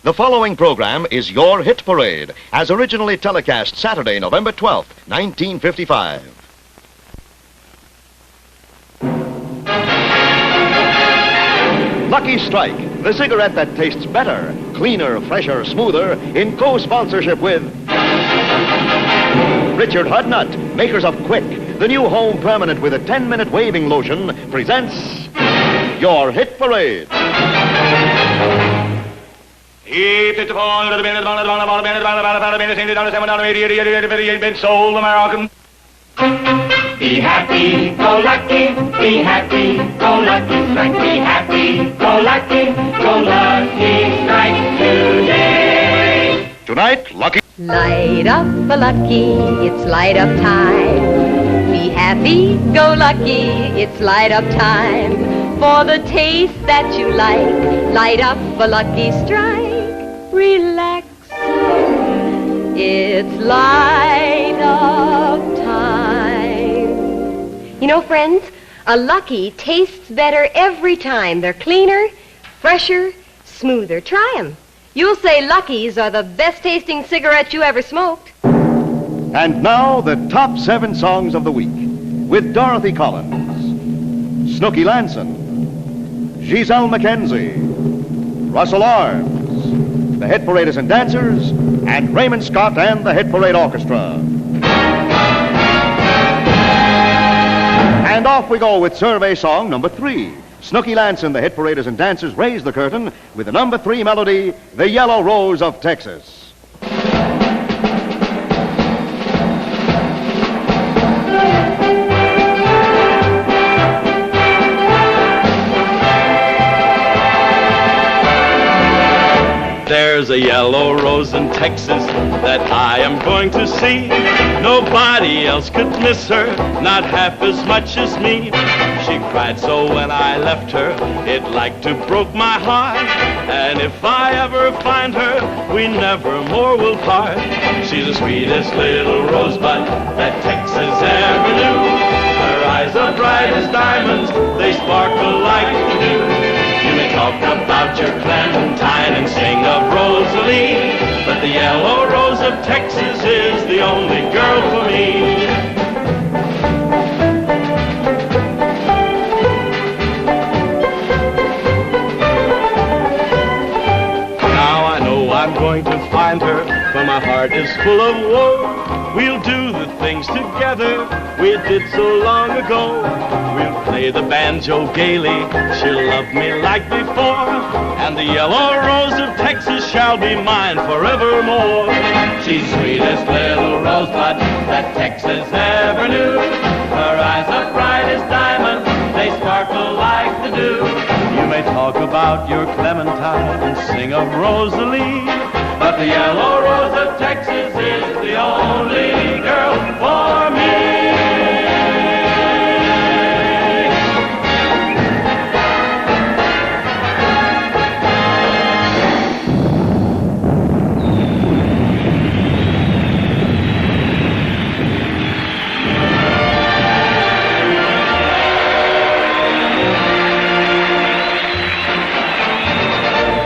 The following program is Your Hit Parade, as originally telecast Saturday, November 12th, 1955. Lucky Strike, the cigarette that tastes better, cleaner, fresher, smoother, in co-sponsorship with Richard Hudnut, makers of Quick, the new home permanent with a 10-minute waving lotion, presents Your Hit Parade. Be happy, go lucky, be happy, go lucky, strike, be happy, go lucky strike today. Tonight, Lucky. Light up a lucky, it's light up time. Be happy, go lucky, it's light up time. For the taste that you like, light up a lucky strike. Relax, it's light up time. You know, friends, a Lucky tastes better every time. They're cleaner, fresher, smoother. Try 'em. You'll say Luckies are the best-tasting cigarettes you ever smoked. And now, the top 7 songs of the week, with Dorothy Collins, Snooky Lanson, Giselle McKenzie, Russell Arms, the Hit Paraders and Dancers, and Raymond Scott and the Hit Parade Orchestra. And off we go with survey song number 3. Snooky Lanson, the Hit Paraders and Dancers, raise the curtain with the number 3 melody, The Yellow Rose of Texas. There's a yellow rose in Texas that I am going to see. Nobody else could miss her, not half as much as me. She cried so when I left her, it like to broke my heart. And if I ever find her, we never more will part. She's the sweetest little rosebud that Texas ever knew. Her eyes are bright as diamonds, they sparkle like the dew. You may talk about your Clementine and sing of Rosalie, but the yellow rose of Texas is the only girl for me. Now I know I'm going to find her, but my heart is full of woe. We'll do the things together we did so long ago. We'll play the banjo gaily, she'll love me like before, and the yellow rose of Texas shall be mine forevermore. She's sweetest little rosebud that Texas ever knew. Her eyes are bright as diamonds, they sparkle like the dew. You may talk about your Clementine and sing of Rosalie, but the yellow rose of Texas is the only girl for me.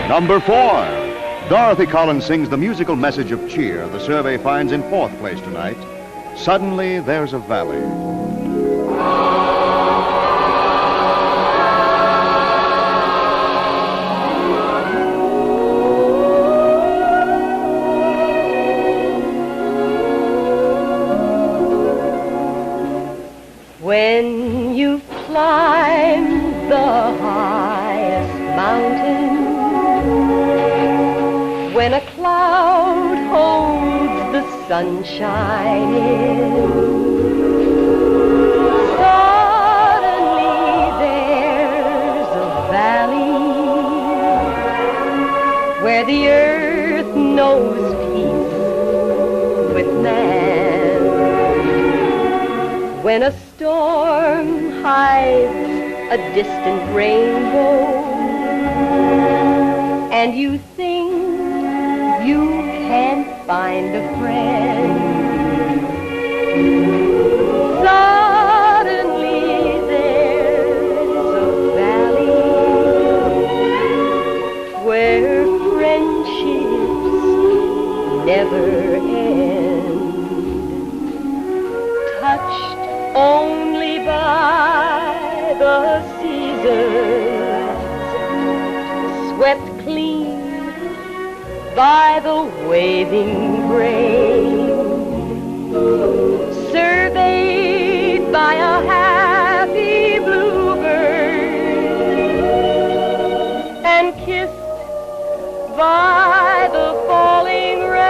Number 4. Dorothy Collins sings the musical message of cheer the survey finds in 4th place tonight. Suddenly There's a Valley. When you've climbed the highest mountain, when a cloud holds the sunshine in, suddenly there's a valley where the earth knows peace with man. When a storm hides a distant rainbow, and you think you can't find a friend, suddenly there's a valley where friendship the seasons, swept clean by the waving grain, surveyed by a happy bluebird, and kissed by the falling rain.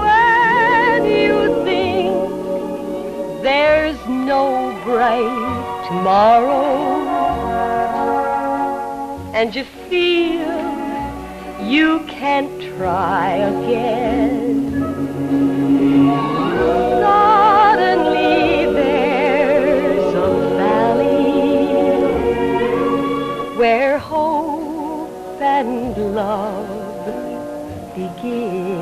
When you think there's no bright tomorrow, and you feel you can't try again, suddenly there's a valley where hope and love begin.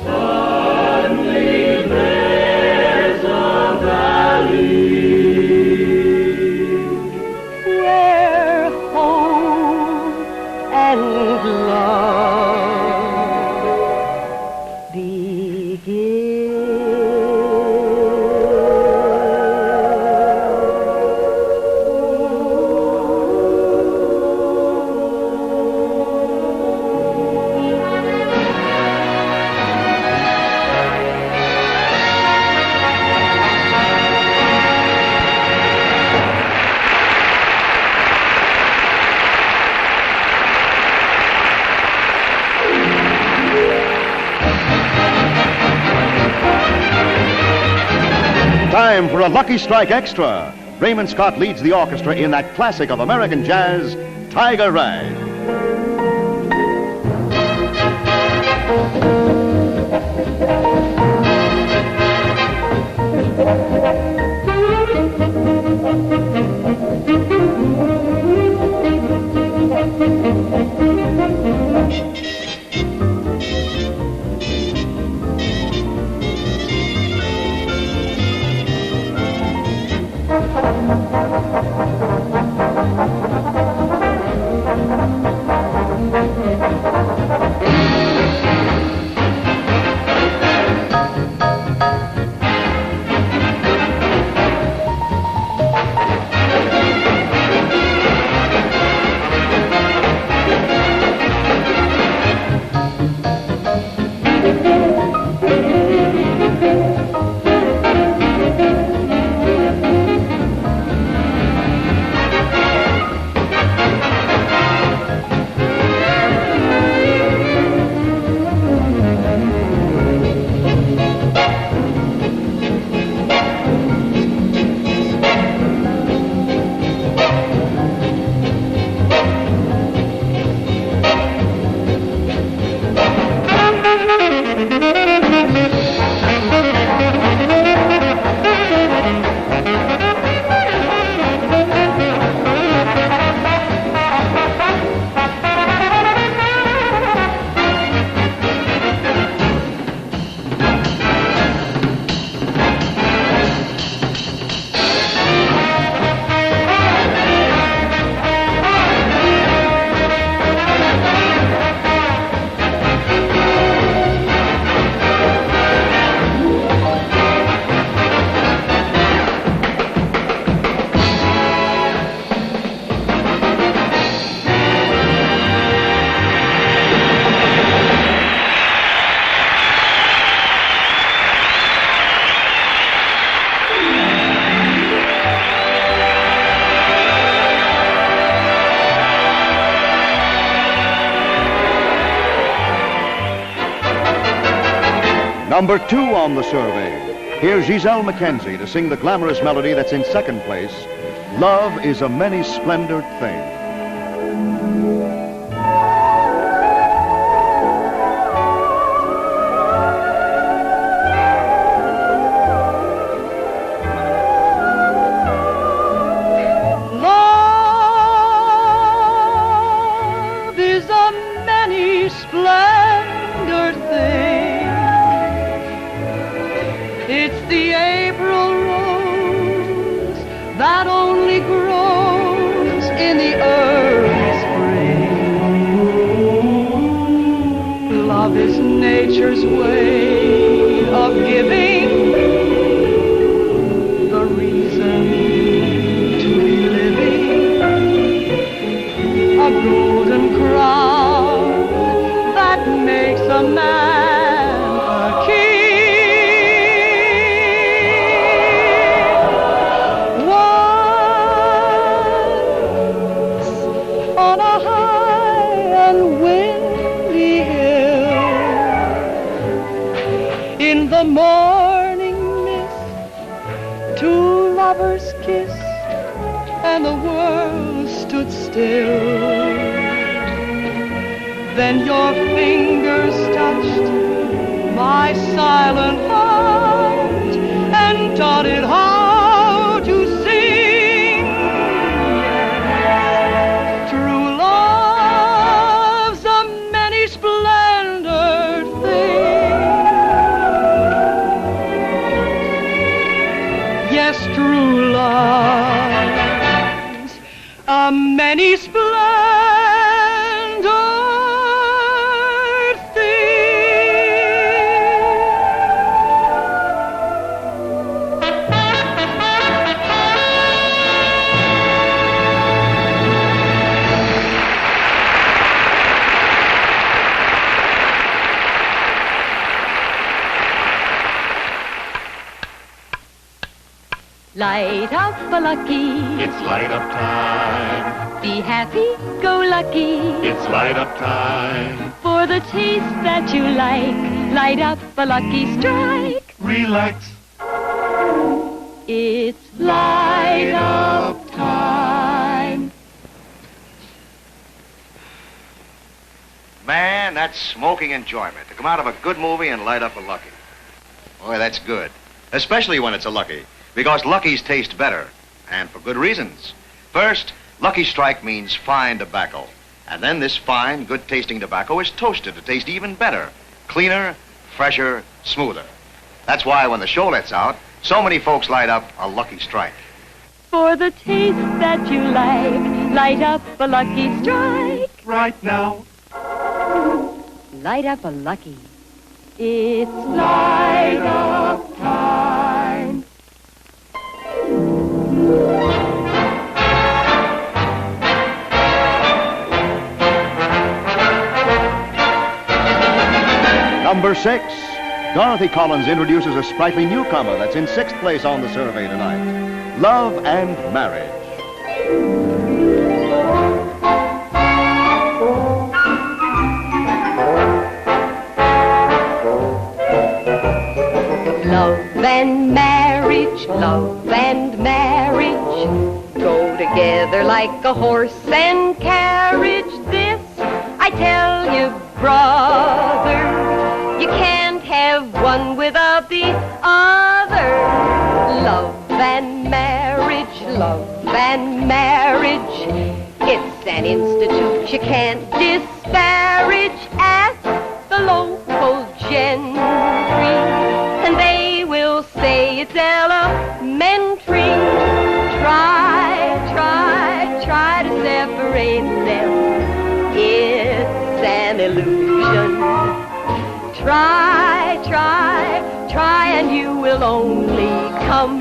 Suddenly there's a valley where hope and love begin. Time for a Lucky Strike Extra. Raymond Scott leads the orchestra in that classic of American jazz, Tiger Rag. Number 2 on the survey. Here's Giselle Mackenzie to sing the glamorous melody that's in second place, Love is a Many-Splendored Thing. Love is a many-splendored thing. It's the April rose that only grows in the early spring. Love is nature's way of giving the Two lovers kissed and the world stood still. Then your fingers touched my silent heart and taught it how to sing. True love's a many-splendored thing. Yes, true love's a many-splendored Light up a lucky, It's light up time. be happy, go lucky. It's light up time. For the taste that you like, light up a lucky strike. Relax. It's light up time. Man, that's smoking enjoyment. To come out of a good movie and light up a Lucky. Boy, that's good. Especially when it's a Lucky. Because Luckies taste better. And for good reasons. First, Lucky Strike means fine tobacco. And then this fine, good-tasting tobacco is toasted to taste even better. Cleaner, fresher, smoother. That's why when the show lets out, so many folks light up a Lucky Strike. For the taste that you like, light up a lucky strike. Right now. Light up a lucky. It's light up time. Number 6, Dorothy Collins introduces a sprightly newcomer that's in 6th place on the survey tonight. Love and Marriage. Love and marriage, love and marriage go together like a horse and carriage. This I tell you, brother, you can't have one without the other. Love and marriage, love and marriage, it's an institute you can't disparage. Ask the local gentry and they will say it's elementary. Try to separate them. It's an illusion. Try, and you will only come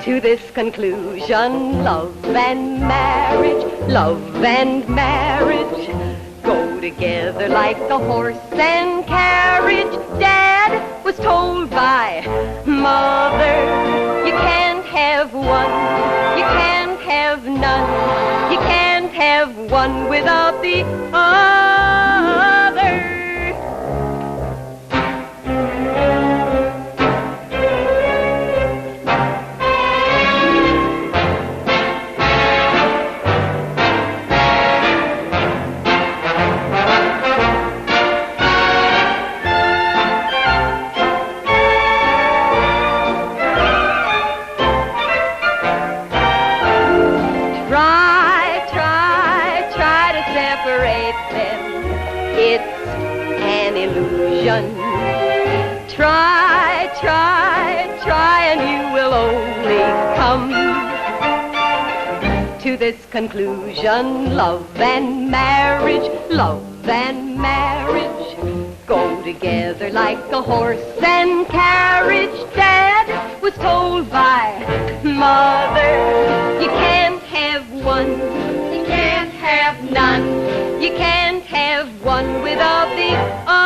to this conclusion. Love and marriage go together like a horse and carriage. Dad was told by Mother, you can't have one, you can't have none, you can't have one without the other. Try, and you will only come to this conclusion. Love and marriage go together like a horse and carriage. Dad was told by Mother, you can't have one, you can't have none, you can't have one without the other.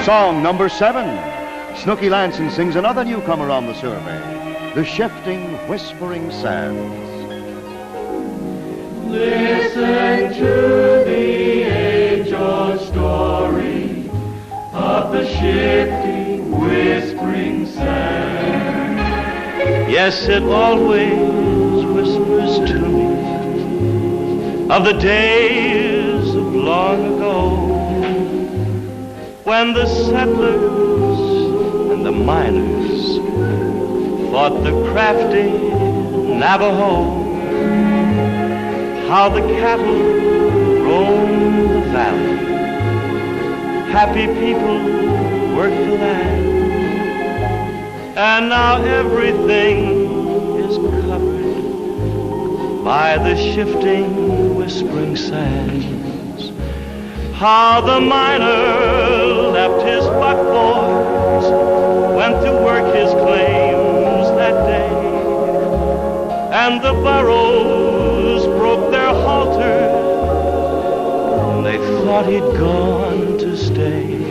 Song number 7. Snooky Lanson sings another newcomer on the survey, The Shifting, Whispering Sands. Listen to the age-old story of the shifting, whispering sand. Yes, it always whispers to me of the days of long ago, when the settlers and the miners fought the crafty Navajo. How the cattle roamed the valley, happy people worked the land, and now everything is covered by the shifting, whispering sands. How the miner left his buckboards, went to work his claims that day, and the burros broke their halter, and they thought he'd gone to stay.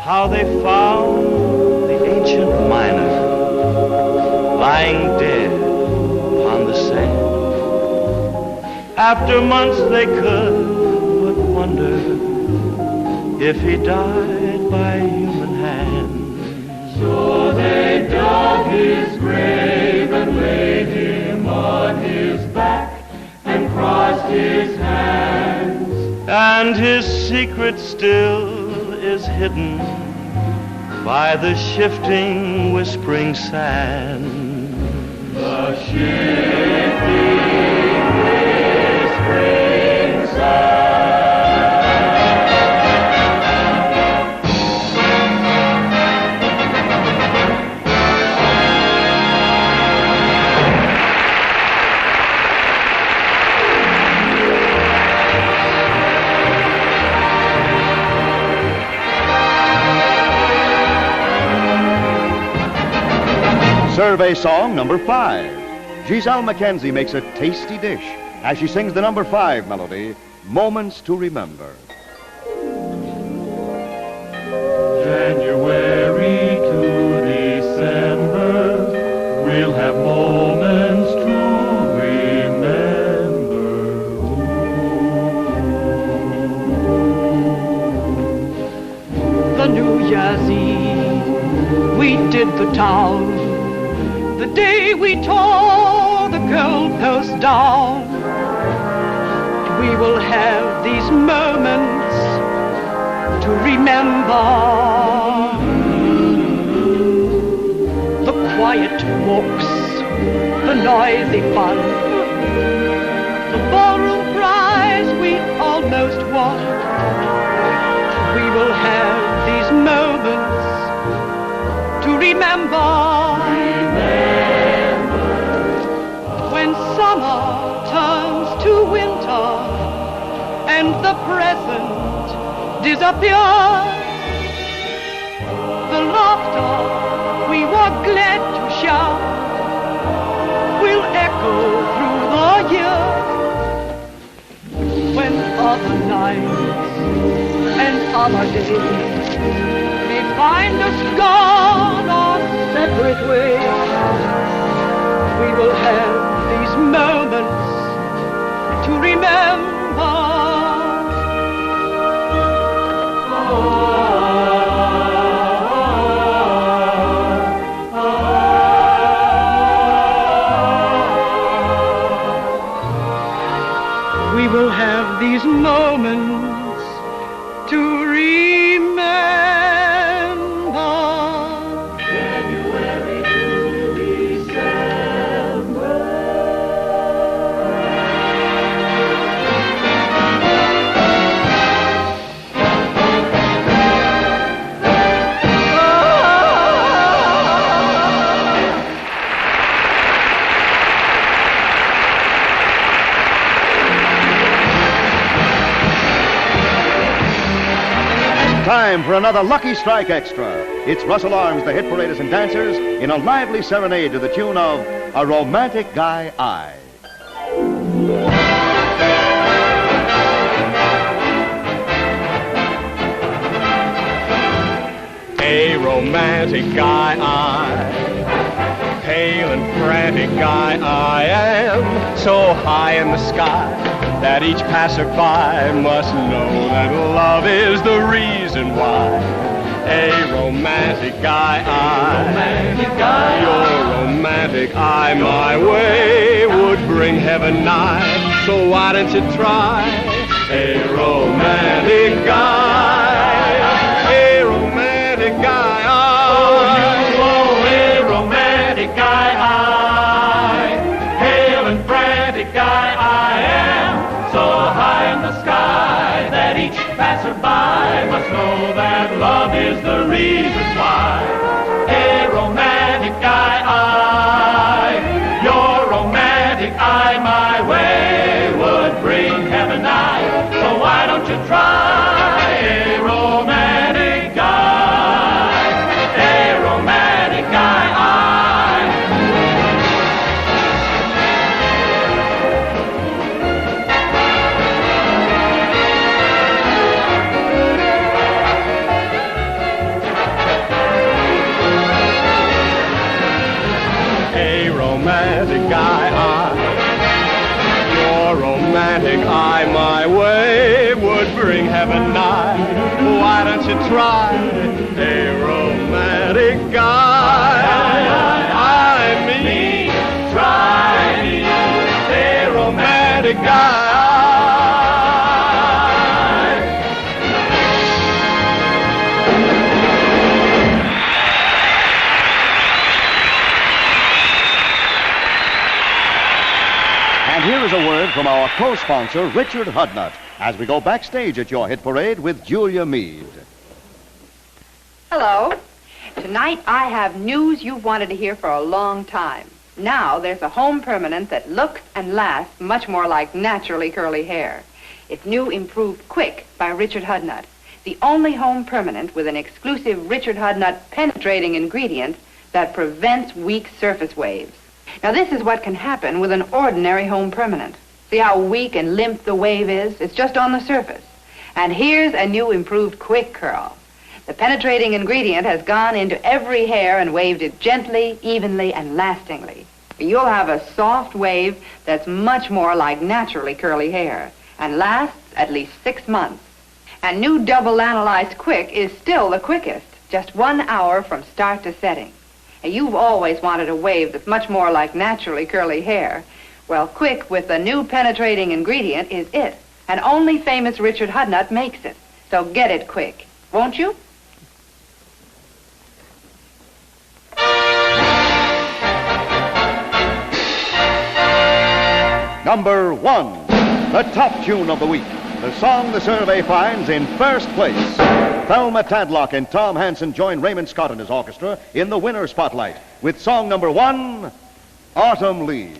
How they found the ancient miner lying dead upon the sand. After months they could but wonder if he died by human hand. So they dug his grave and laid him on his back and crossed his hands. And his secret still is hidden by the shifting, whispering sand. The shifting, whispering sand. Survey song number 5. Giselle Mackenzie makes a tasty dish as she sings the number 5 melody, Moments to Remember. January to December, we'll have moments to remember. The New Year's Eve, we did the town. The day we tore the goalpost down. We will have these moments to remember. The quiet walks, the noisy fun, the ballroom prize we almost won. We will have these moments to remember. When summer turns to winter and the present disappears, the laughter we were glad to shout will echo through the years. When other nights and other days may find us gone our separate ways, we will have these moments to remember. We will have these moments to remember. January to December. Time for another Lucky Strike Extra. It's Russell Arms, the hit paraders and dancers, in a lively serenade to the tune of A Romantic Guy I. A romantic guy pale and frantic guy I am, so high in the sky that each passerby must know that love is the reason why. A romantic guy your romantic eye my way would bring heaven nigh, so why don't you try a romantic guy, a romantic guy a romantic guy pale and frantic guy I am, so high in the sky that each passerby must know that love is the reason why. A romantic guy your romantic eye my way would bring heaven nigh, so why don't you try a romantic guy, a romantic guy romantic guy your romantic eye my way would bring heaven nigh, why don't you try a romantic guy I mean try me a romantic guy. And here is a word from our co-sponsor, Richard Hudnut, as we go backstage at your hit parade with Julia Meade. Hello. Tonight I have news you've wanted to hear for a long time. Now there's a home permanent that looks and lasts much more like naturally curly hair. It's new Improved Quick by Richard Hudnut, the only home permanent with an exclusive Richard Hudnut penetrating ingredient that prevents weak surface waves. Now, this is what can happen with an ordinary home permanent. See how weak and limp the wave is? It's just on the surface. And here's a new Improved Quick Curl. The penetrating ingredient has gone into every hair and waved it gently, evenly, and lastingly. You'll have a soft wave that's much more like naturally curly hair and lasts at least 6 months. And new Double Analyzed Quick is still the quickest, just 1 hour from start to setting. And you've always wanted a wave that's much more like naturally curly hair. Well, Quick with the new penetrating ingredient is it. And only famous Richard Hudnut makes it. So get it quick, won't you? Number 1, the top tune of the week. The song the survey finds in first place. Thelma Tadlock and Tom Hansen join Raymond Scott and his orchestra in the winner spotlight with song number 1, Autumn Leaves.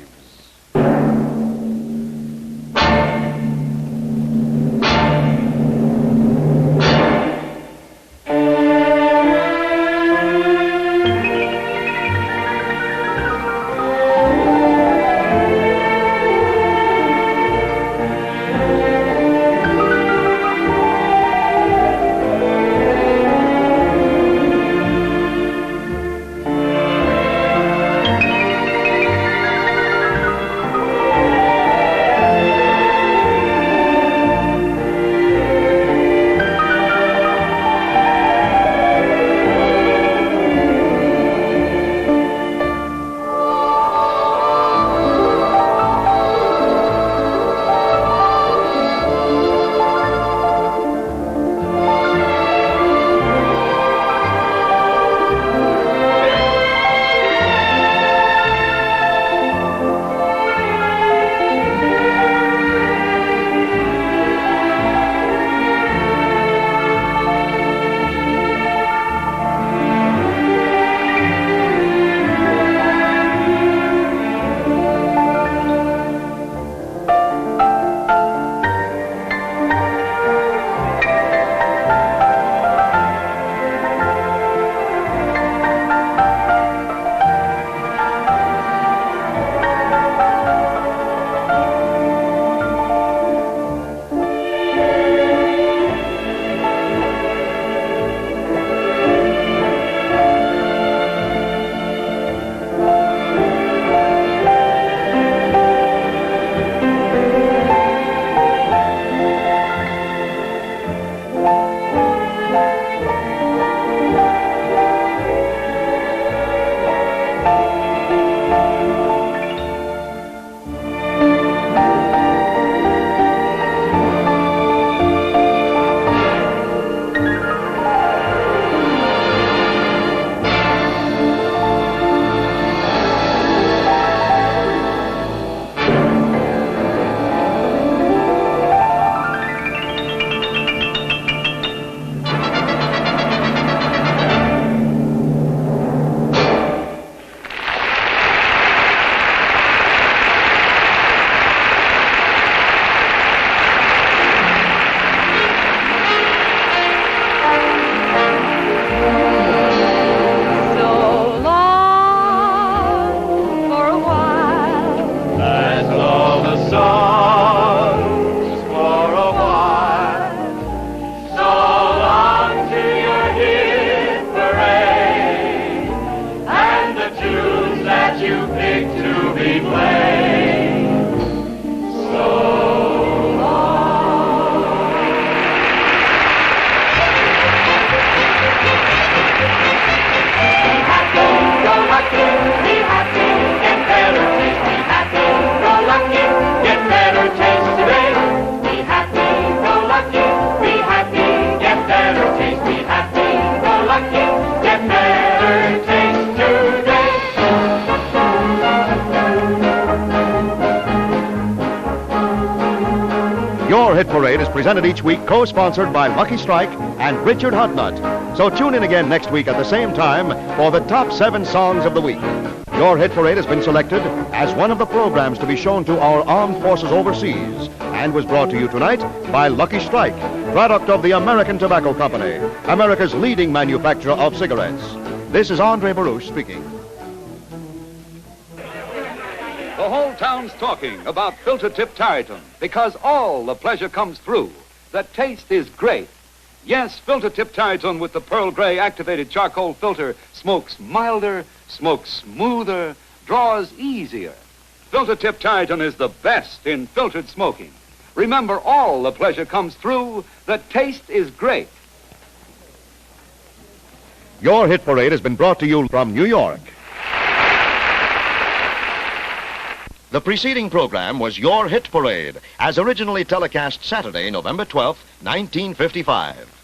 Your Hit Parade is presented each week, co-sponsored by Lucky Strike and Richard Hudnut. So tune in again next week at the same time for the top 7 songs of the week. Your Hit Parade has been selected as one of the programs to be shown to our armed forces overseas and was brought to you tonight by Lucky Strike, product of the American Tobacco Company, America's leading manufacturer of cigarettes. This is Andre Baruch speaking. The whole town's talking about filter tip Tarleton because all the pleasure comes through. The taste is great. Yes, filter tip Tarleton with the pearl gray activated charcoal filter smokes milder, smokes smoother, draws easier. Filter tip Tarleton is the best in filtered smoking. Remember, all the pleasure comes through. The taste is great. Your Hit Parade has been brought to you from New York. The preceding program was Your Hit Parade, as originally telecast Saturday, November 12th, 1955.